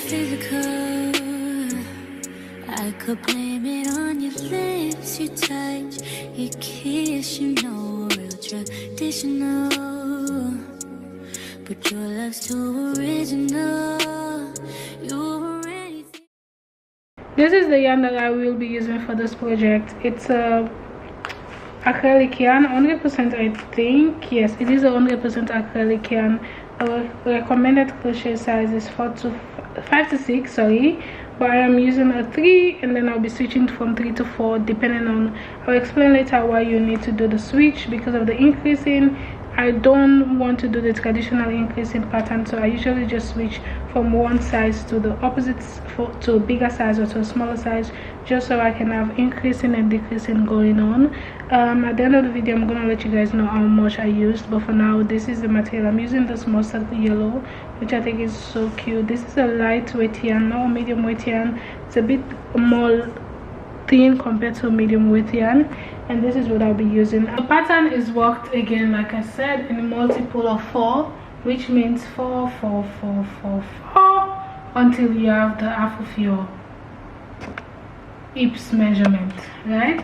physical. I could blame it on your lips, your touch, your kiss, you know, real traditional. But your love's too original. You already. This is the yarn that I will be using for this project. It's a acrylic yarn, 100%. I think, yes, it is a 100% acrylic yarn. Our recommended crochet size is 5 to 6, sorry, but I am using a 3, and then I'll be switching from 3 to 4 depending on. I'll explain later why you need to do the switch. Because of the increasing, I don't want to do the traditional increasing pattern, so I usually just switch from one size to the opposite, to a bigger size or to a smaller size, just so I can have increasing and decreasing going on. At the end of the video, I'm gonna let you guys know how much I used, but for now, this is the material. I'm using this mustard yellow, which I think is so cute. This is a lightweight yarn, not a medium weight yarn. It's a bit more thin compared to medium weight yarn, and this is what I'll be using. The pattern is worked again, like I said, in a multiple of 4, which means 4 4 4 4 4 until you have the half of your hips measurement, right?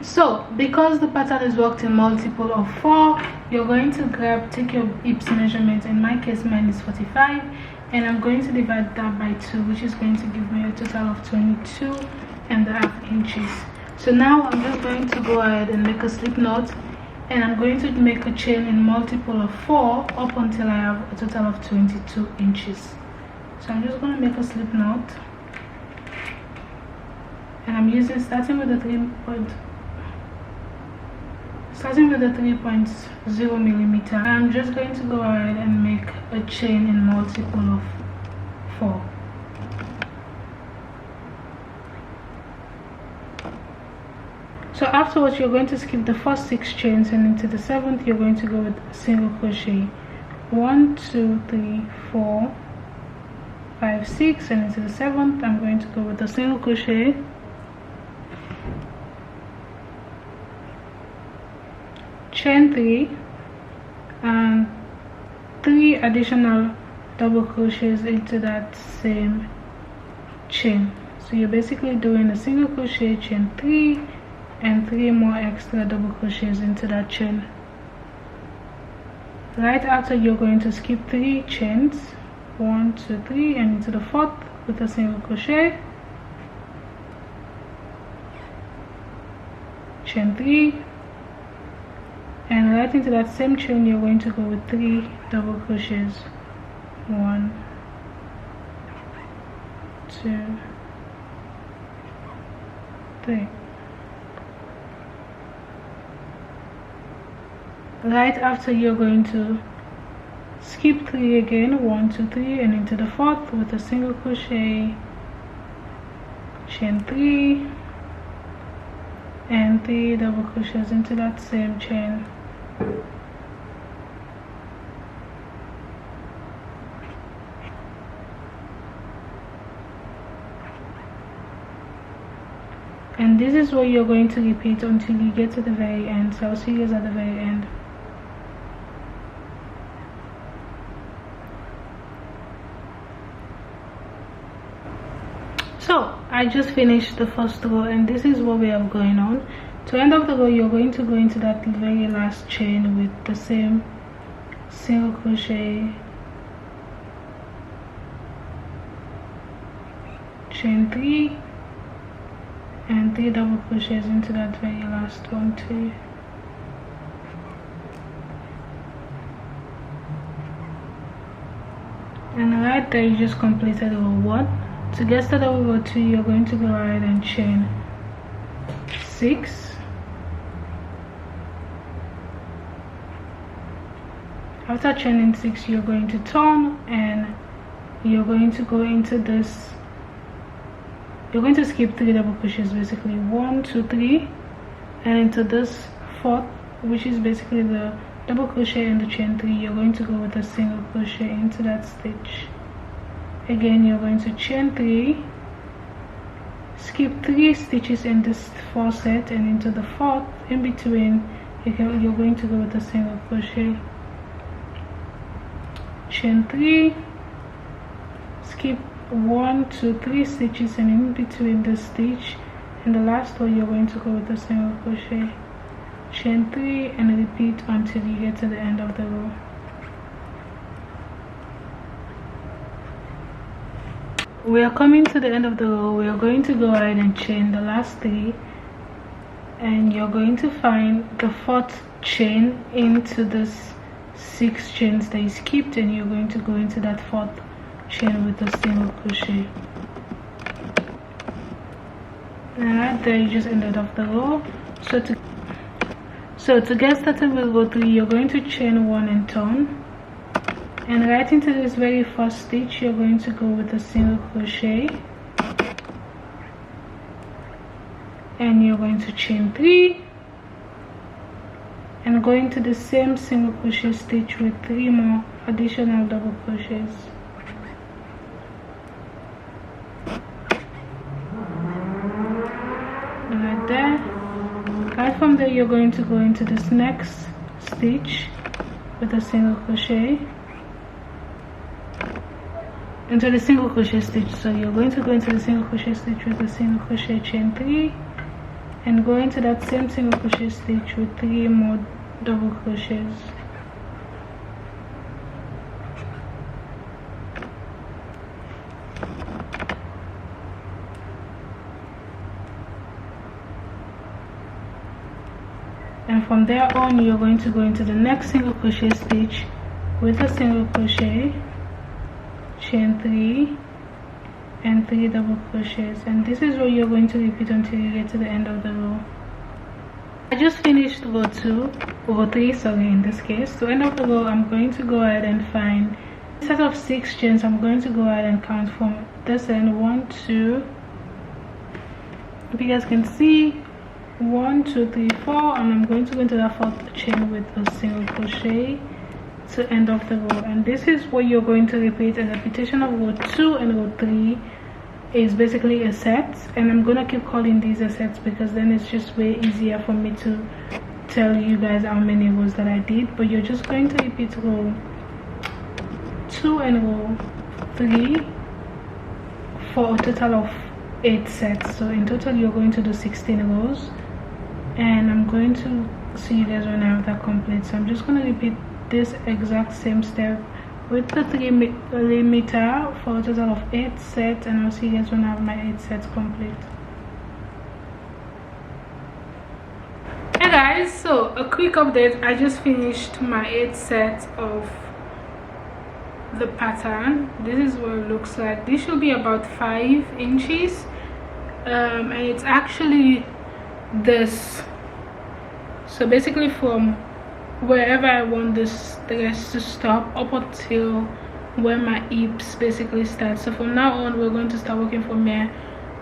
So because the pattern is worked in multiple of 4, you're going to take your hips measurement. In my case, mine is 45, and I'm going to divide that by 2, which is going to give me a total of 22.5 inches. So now I'm just going to go ahead and make a slip knot, and I'm going to make a chain in multiple of 4 up until I have a total of 22 inches. So I'm just going to make a slip knot, and I'm starting with the 3.0 millimeter. I'm just going to go ahead and make a chain in multiple of 4. So afterwards, you're going to skip the first 6 chains, and into the 7th you're going to go with a single crochet. 1 2 3 4 5 6, and into the 7th I'm going to go with a single crochet, chain 3, and 3 additional double crochets into that same chain. So you're basically doing a single crochet, chain 3, and 3 more extra double crochets into that chain. Right after, you're going to skip 3 chains, 1 2 3, and into the 4th with a single crochet, chain 3, and right into that same chain you're going to go with 3 double crochets, 1 2 3. Right after, you're going to skip 3 again, 1 2 3, and into the 4th with a single crochet, chain 3, and 3 double crochets into that same chain. And this is what you're going to repeat until you get to the very end. So I'll see you guys at the very end. So I just finished the first row, and this is what we have going on. To end of the row, you're going to go into that very last chain with the same single crochet, chain 3, and 3 double crochets into that very last one too. And right there, you just completed row 1. To get started with row 2, you're going to go ahead and chain 6, after chaining 6, you're going to turn, and you're going to go into this. You're going to skip 3 double crochets, basically 1 2 3, and into this 4th, which is basically the double crochet and the chain 3, you're going to go with a single crochet into that stitch. Again, you're going to chain 3, skip 3 stitches in this 4 set, and into the 4th, in between, you're going to go with a single crochet, chain 3, skip 1 2 3 stitches, and in between the stitch and the last one you're going to go with a single crochet, chain 3, and repeat until you get to the end of the row. We are coming to the end of the row. We are going to go ahead and chain the last 3, and you're going to find the 4th chain into this 6 chains that you skipped, and you're going to go into that 4th chain with a single crochet. And right there you just ended off the row. So to get started with row 3, you're going to chain 1 and turn, and right into this very first stitch you're going to go with a single crochet, and you're going to chain 3 and go into the same single crochet stitch with 3 more additional double crochets. Right there. Right from there you're going to go into this next stitch with a single crochet, into the single crochet stitch. So you're going to go into the single crochet stitch with a single crochet, chain 3, and go into that same single crochet stitch with 3 more double crochets. And from there on you're going to go into the next single crochet stitch with a single crochet, chain 3, and 3 double crochets, and this is what you're going to repeat until you get to the end of the row. I just finished row 3, sorry, in this case. To end of the row, I'm going to go ahead and find a set of 6 chains. I'm going to go ahead and count from this end. 1 2, if you guys can see, 1 2 3 4, and I'm going to go into that 4th chain with a single crochet to end off the row. And this is what you're going to repeat. A repetition of row 2 and row 3 is basically a set, and I'm gonna keep calling these a sets because then it's just way easier for me to tell you guys how many rows that I did. But you're just going to repeat row 2 and row 3 for a total of 8 sets. So in total you're going to do 16 rows, and I'm going to see you guys when I have that complete. So I'm just going to repeat this exact same step with the 3 millimeter for a total of 8 sets, and I'll see you guys when I have my 8 sets complete. Hey guys, so a quick update. I just finished my 8 sets of the pattern. This is what it looks like. This should be about 5 inches, and it's actually this. So basically from wherever I want this dress to stop up until where my hips basically start. So from now on we're going to start working from here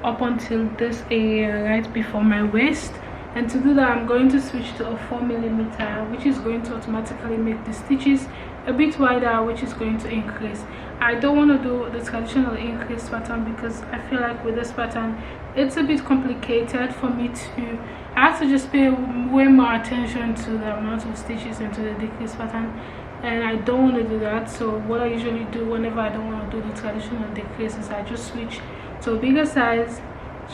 up until this area right before my waist. And to do that, I'm going to switch to a 4 millimeter, which is going to automatically make the stitches a bit wider, which is going to increase. I don't want to do the traditional increase pattern because I feel like with this pattern it's a bit complicated for me to. I have to just pay way more attention to the amount of stitches and to the decrease pattern, and I don't want to do that. So what I usually do whenever I don't want to do the traditional decrease is I just switch to a bigger size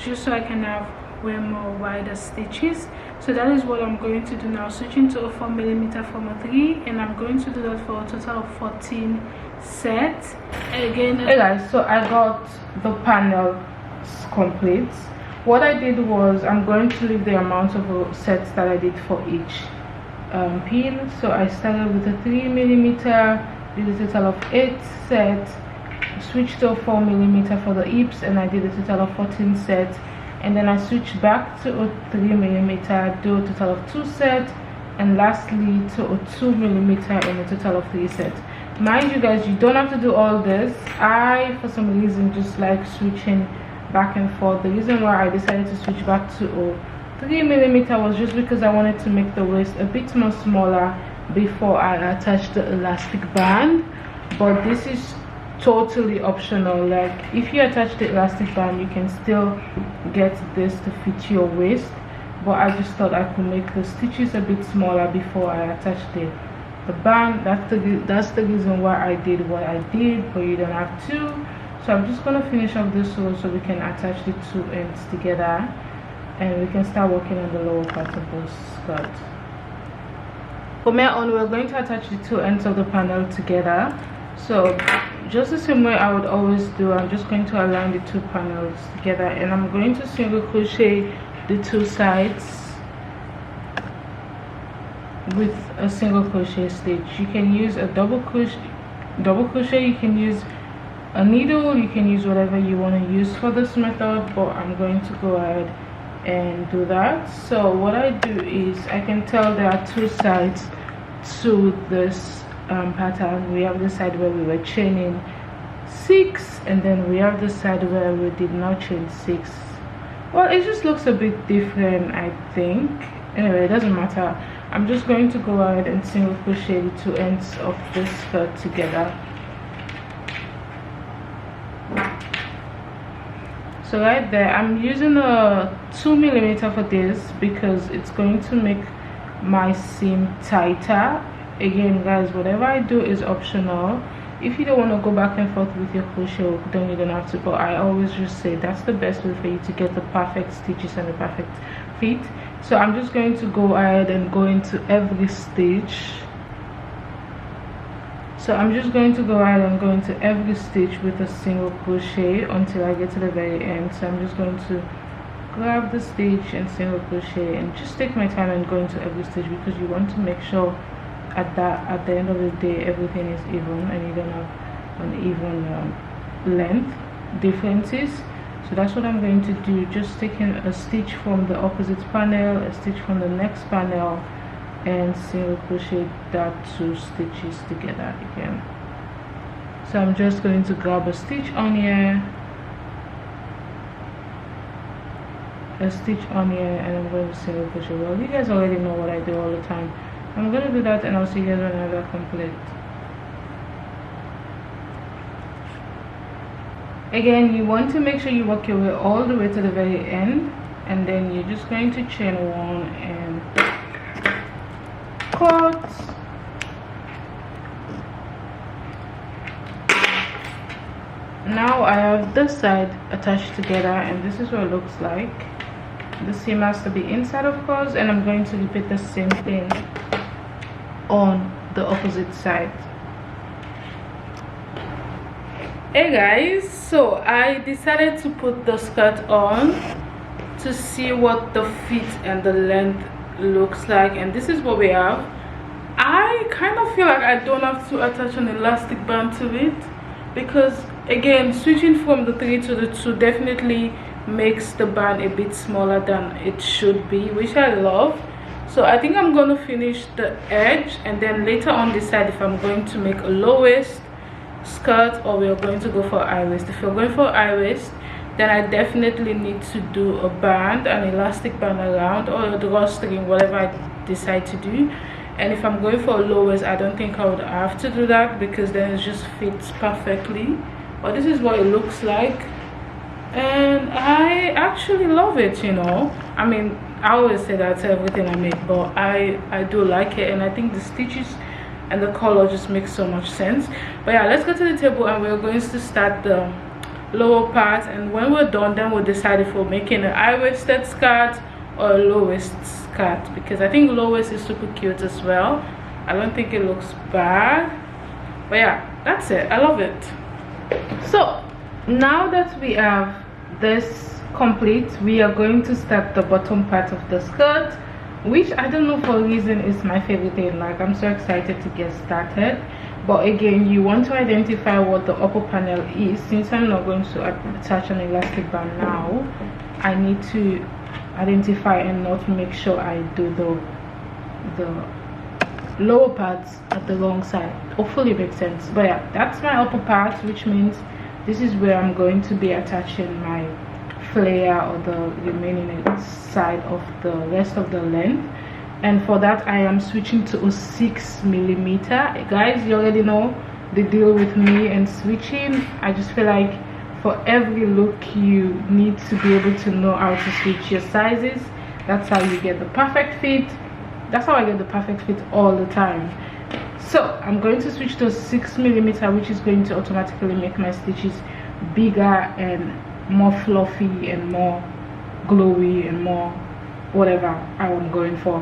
just so I can have way more wider stitches. So that is what I'm going to do now, switching to a 4 millimeter from a 3, and I'm going to do that for a total of 14 sets. Again, hey guys, so I got the panel complete. What I did was I'm going to leave the amount of sets that I did for each pin. So I started with a 3 millimeter, did a total of 8 sets, switched to a 4 millimeter for the hips, and I did a total of 14 sets. And then I switched back to a 3 millimeter, do a total of 2 sets, and lastly to a 2 millimeter and a total of 3 sets. Mind you guys, you don't have to do all this. I for some reason just like switching back and forth. The reason why I decided to switch back to a 3 millimeter was just because I wanted to make the waist a bit more smaller before I attach the elastic band. But this is totally optional. Like if you attach the elastic band, you can still get this to fit your waist, but I just thought I could make the stitches a bit smaller before I attach the band. That's the reason why I did what I did, but you don't have to. So I'm just going to finish off this row so we can attach the two ends together and we can start working on the lower part of the skirt. From here on, we're going to attach the two ends of the panel together. So just the same way I would always do, I'm just going to align the two panels together and I'm going to single crochet the two sides with a single crochet stitch. You can use a double crochet, you can use a needle, you can use whatever you want to use for this method, but I'm going to go ahead and do that. So what I do is, I can tell there are two sides to this pattern. We have the side where we were chaining 6 and then we have the side where we did not chain 6. Well, it just looks a bit different, I think. Anyway, it doesn't matter. I'm just going to go ahead and single crochet the two ends of this skirt together. So right there, I'm using a 2mm for this because it's going to make my seam tighter. Again guys, whatever I do is optional. If you don't want to go back and forth with your crochet hook, then you don't have to, but I always just say that's the best way for you to get the perfect stitches and the perfect fit. So I'm just going to go ahead and go into every stitch. So I'm just going to go ahead and go into every stitch with a single crochet until I get to the very end. So I'm just going to grab the stitch and single crochet and just take my time and go into every stitch, because you want to make sure at the end of the day everything is even and you don't have uneven length differences. So that's what I'm going to do, just taking a stitch from the opposite panel, a stitch from the next panel, and single crochet that two stitches together again. So I'm just going to grab a stitch on here, a stitch on here, and I'm going to single crochet. Well, you guys already know what I do all the time. I'm going to do that and I'll see you guys when I complete. Again, you want to make sure you work your way all the way to the very end, and then you're just going to chain 1 and cut. Now I have this side attached together and this is what it looks like. The seam has to be inside, of course, and I'm going to repeat the same thing on the opposite side. Hey guys, so I decided to put the skirt on to see what the fit and the length looks like, and this is what we have. I kind of feel like I don't have to attach an elastic band to it, because again, switching from the 3 to the 2 definitely makes the band a bit smaller than it should be, which I love. So I think I'm going to finish the edge and then later on decide if I'm going to make a low waist skirt or we're going to go for high waist. If you're going for high waist, then I definitely need to do a band, an elastic band around, or a drawstring, whatever I decide to do. And if I'm going for a low waist, I don't think I would have to do that, because then it just fits perfectly. But this is what it looks like, and I actually love it, you know. I mean, I always say that to everything I make, but I do like it, and I think the stitches and the color just makes so much sense. But yeah, let's go to the table and we're going to start the lower part, and when we're done, then we'll decide if we're making a high-waisted skirt or a low-waist skirt, because I think low-waist is super cute as well. I don't think it looks bad. But yeah, that's it. I love it. So now that we have this complete, we are going to start the bottom part of the skirt, which I don't know, for a reason is my favorite thing. Like, I'm so excited to get started. But again, you want to identify what the upper panel is. Since I'm not going to attach an elastic band now, I need to identify and not make sure I do the lower parts at the wrong side. Hopefully it makes sense. But yeah, that's my upper part, which means this is where I'm going to be attaching my flare or the remaining side of the rest of the length. And for that, I am switching to a 6mm. Guys, you already know the deal with me and switching. I just feel like for every look you need to be able to know how to switch your sizes. That's how you get the perfect fit. That's how I get the perfect fit all the time. So I'm going to switch to 6mm, which is going to automatically make my stitches bigger and more fluffy and more glowy and more whatever I am going for.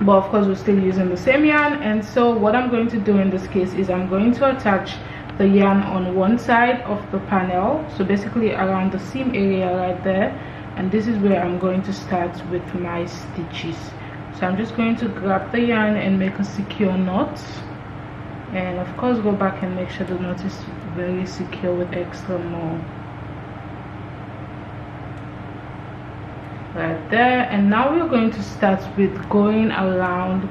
But of course we're still using the same yarn. And so what I'm going to do in this case is I'm going to attach the yarn on one side of the panel, so basically around the seam area right there, and this is where I'm going to start with my stitches. So I'm just going to grab the yarn and make a secure knot, and of course go back and make sure the knot is very secure with extra more right there. And now we're going to start with going around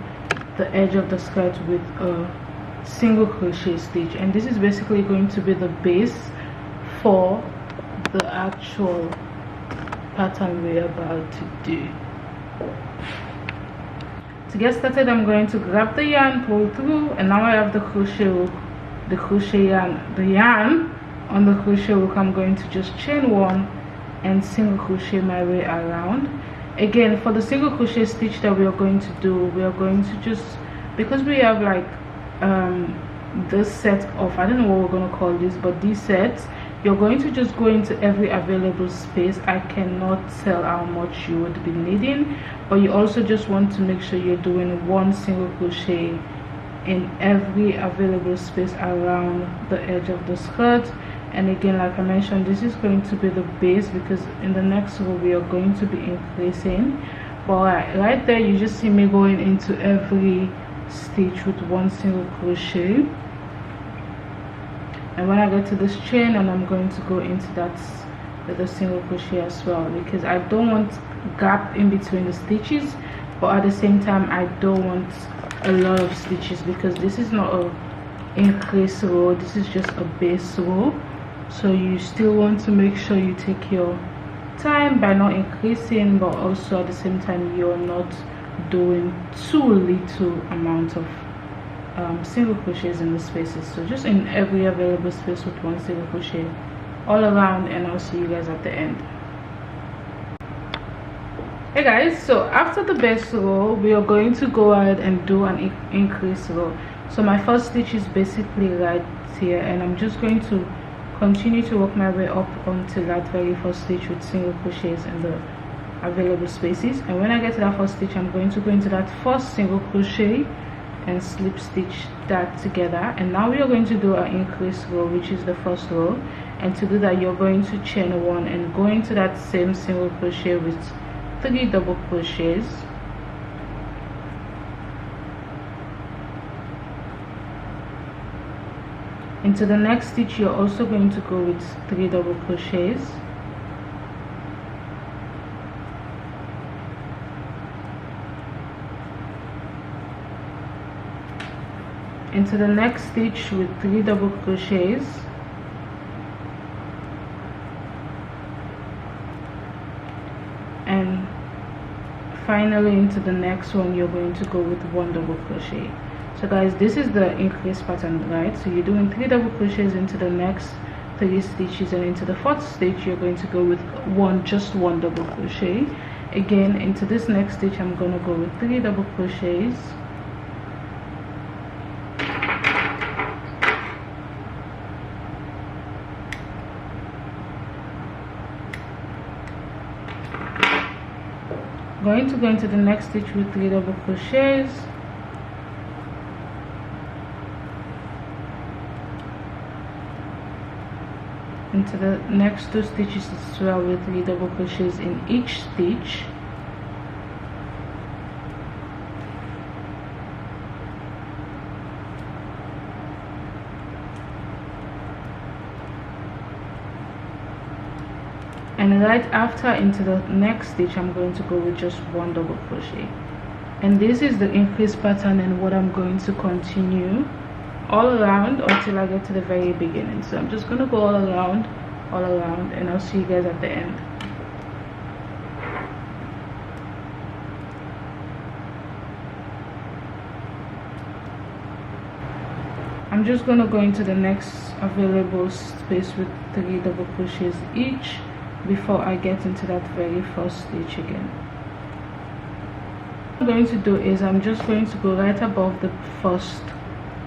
the edge of the skirt with a single crochet stitch, and this is basically going to be the base for the actual pattern we're about to do. To get started, I'm going to grab the yarn, pull through, and now I have the crochet hook, the yarn on the crochet hook. I'm going to just chain one and single crochet my way around. Again, for the single crochet stitch that we are going to do, we are going to just, because we have like this set of, I don't know what we're going to call this, but these sets, you're going to just go into every available space. I cannot tell how much you would be needing, but you also just want to make sure you're doing one single crochet in every available space around the edge of the skirt. And again, like I mentioned, this is going to be the base, because in the next row we are going to be increasing. But right there you just see me going into every stitch with one single crochet, and when I get to this chain, and I'm going to go into that with a single crochet as well, because I don't want gap in between the stitches, but at the same time I don't want a lot of stitches, because this is not a increase row, this is just a base row. So you still want to make sure you take your time by not increasing, but also at the same time you're not doing too little amount of single crochets in the spaces. So just in every available space with one single crochet all around, and I'll see you guys at the end. Hey guys, so after the base row we are going to go ahead and do an increase row. So my first stitch is basically right here, and I'm just going to continue to work my way up until that very first stitch with single crochets in the available spaces. And when I get to that first stitch, I'm going to go into that first single crochet and slip stitch that together. And now we are going to do our increase row, which is the first row. And to do that, you're going to chain one and go into that same single crochet with 3 double crochets. Into the next stitch you're also going to go with 3 double crochets. Into the next stitch with 3 double crochets. And finally into the next one you're going to go with 1 double crochet. So guys, this is the increase pattern, right? So you're doing 3 double crochets into the next 3 stitches, and into the 4th stitch you're going to go with just one double crochet. Again, into this next stitch I'm going to go with 3 double crochets. Going to go into the next stitch with 3 double crochets. Into the next 2 stitches as well with 3 double crochets in each stitch. And right after, into the next stitch I'm going to go with just 1 double crochet. And this is the increase pattern, and what I'm going to continue all around until I get to the very beginning. So I'm just going to go all around, and I'll see you guys at the end. I'm just going to go into the next available space with 3 double crochets each before I get into that very first stitch again. What I'm going to do is I'm just going to go right above the first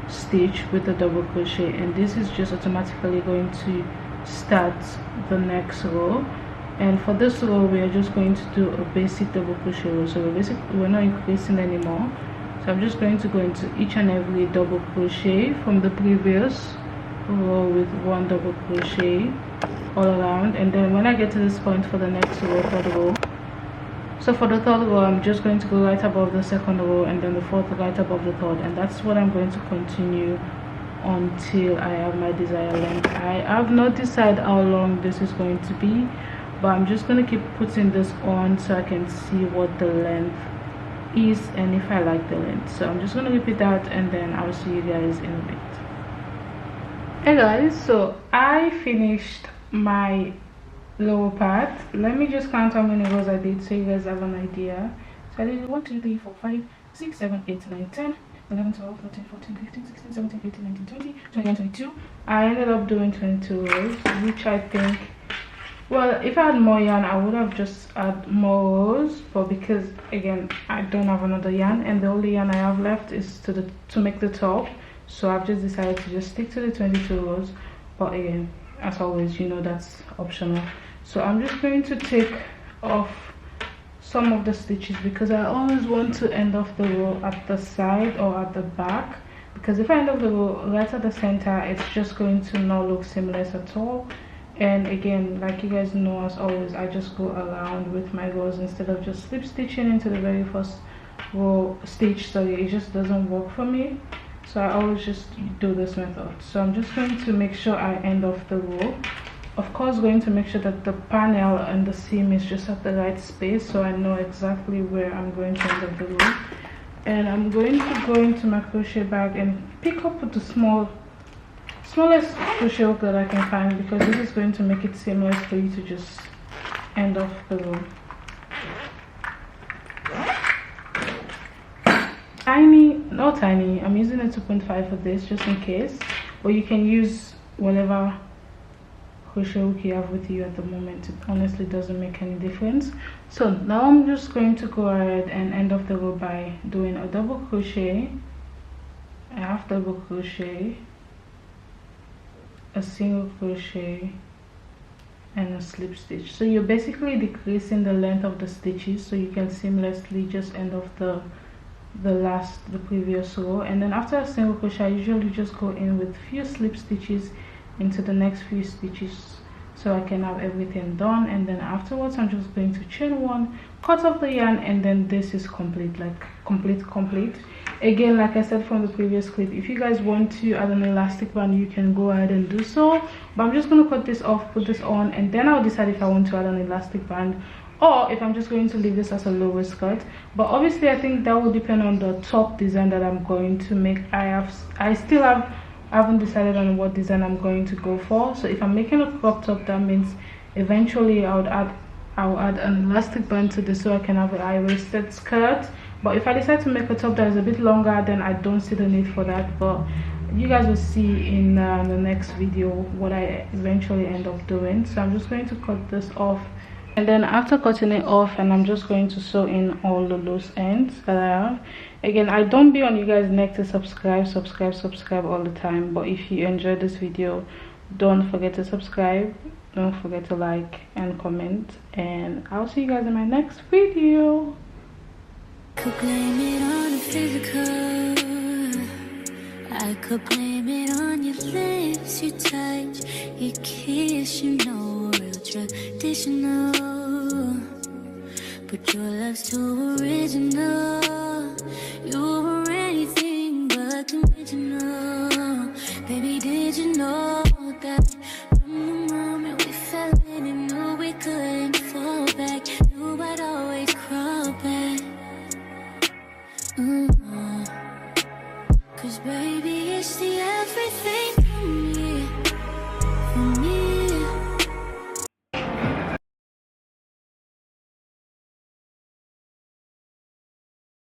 stitch with the double crochet, and this is just automatically going to start the next row. And for this row we are just going to do a basic double crochet row. So we're not increasing anymore. So I'm just going to go into each and every double crochet from the previous row with 1 double crochet all around. And then when I get to this point for the next row, third row, so for the third row I'm just going to go right above the second row, and then the fourth right above the third, and that's what I'm going to continue until I have my desired length. I have not decided how long this is going to be, but I'm just going to keep putting this on so I can see what the length is and if I like the length. So I'm just going to repeat that, and then I'll see you guys in a bit. Hey guys, so I finished my lower part. Let me just count how many rows I did so you guys have an idea. So I did 1 2 3 4 5 6 7 8 9 10 11 12 13 14 15 16 17 18 19 20 21 22. I ended up doing 22 rows, which I think, well, if I had more yarn I would have just had more rows, but because again I don't have another yarn and the only yarn I have left is to make the top, so I've just decided to just stick to the 22 rows. But again, as always, you know, that's optional. So I'm just going to take off some of the stitches because I always want to end off the row at the side or at the back, because if I end off the row right at the center it's just going to not look seamless at all. And again, like you guys know, as always, I just go around with my rows instead of just slip stitching into the very first row stitch. So it just doesn't work for me, so I always just do this method. So I'm just going to make sure I end off the row, of course going to make sure that the panel and the seam is just at the right space, so I know exactly where I'm going to end up the row. And I'm going to go into my crochet bag and pick up with the smallest crochet hook that I can find, because this is going to make it seamless for you to just end off the row. Not tiny, I'm using a 2.5 for this just in case, but you can use whatever crochet hook you have with you at the moment. It honestly doesn't make any difference. So now I'm just going to go ahead and end off the row by doing a double crochet, a half double crochet, a single crochet, and a slip stitch. So you're basically decreasing the length of the stitches so you can seamlessly just end off the previous row. And then after a single crochet I usually just go in with few slip stitches into the next few stitches so I can have everything done. And then afterwards I'm just going to chain 1, cut off the yarn, and then this is complete, like complete. Again, like I said from the previous clip, if you guys want to add an elastic band you can go ahead and do so, but I'm just going to cut this off, put this on, and then I'll decide if I want to add an elastic band or if I'm just going to leave this as a lower skirt. But obviously I think that will depend on the top design that I'm going to make. I haven't decided on what design I'm going to go for. So if I'm making a crop top, that means eventually I'll add an elastic band to this so I can have a high-waisted skirt. But if I decide to make a top that is a bit longer, then I don't see the need for that. But you guys will see in the next video what I eventually end up doing. So I'm just going to cut this off, and then after cutting it off, and I'm just going to sew in all the loose ends that I have. Again, I don't be on you guys' neck to subscribe all the time, but if you enjoyed this video, don't forget to subscribe, don't forget to like and comment, and I'll see you guys in my next video. Could blame it on the physical, I could blame it on your lips, your touch, your kiss, you know, real traditional. But your love's too original. You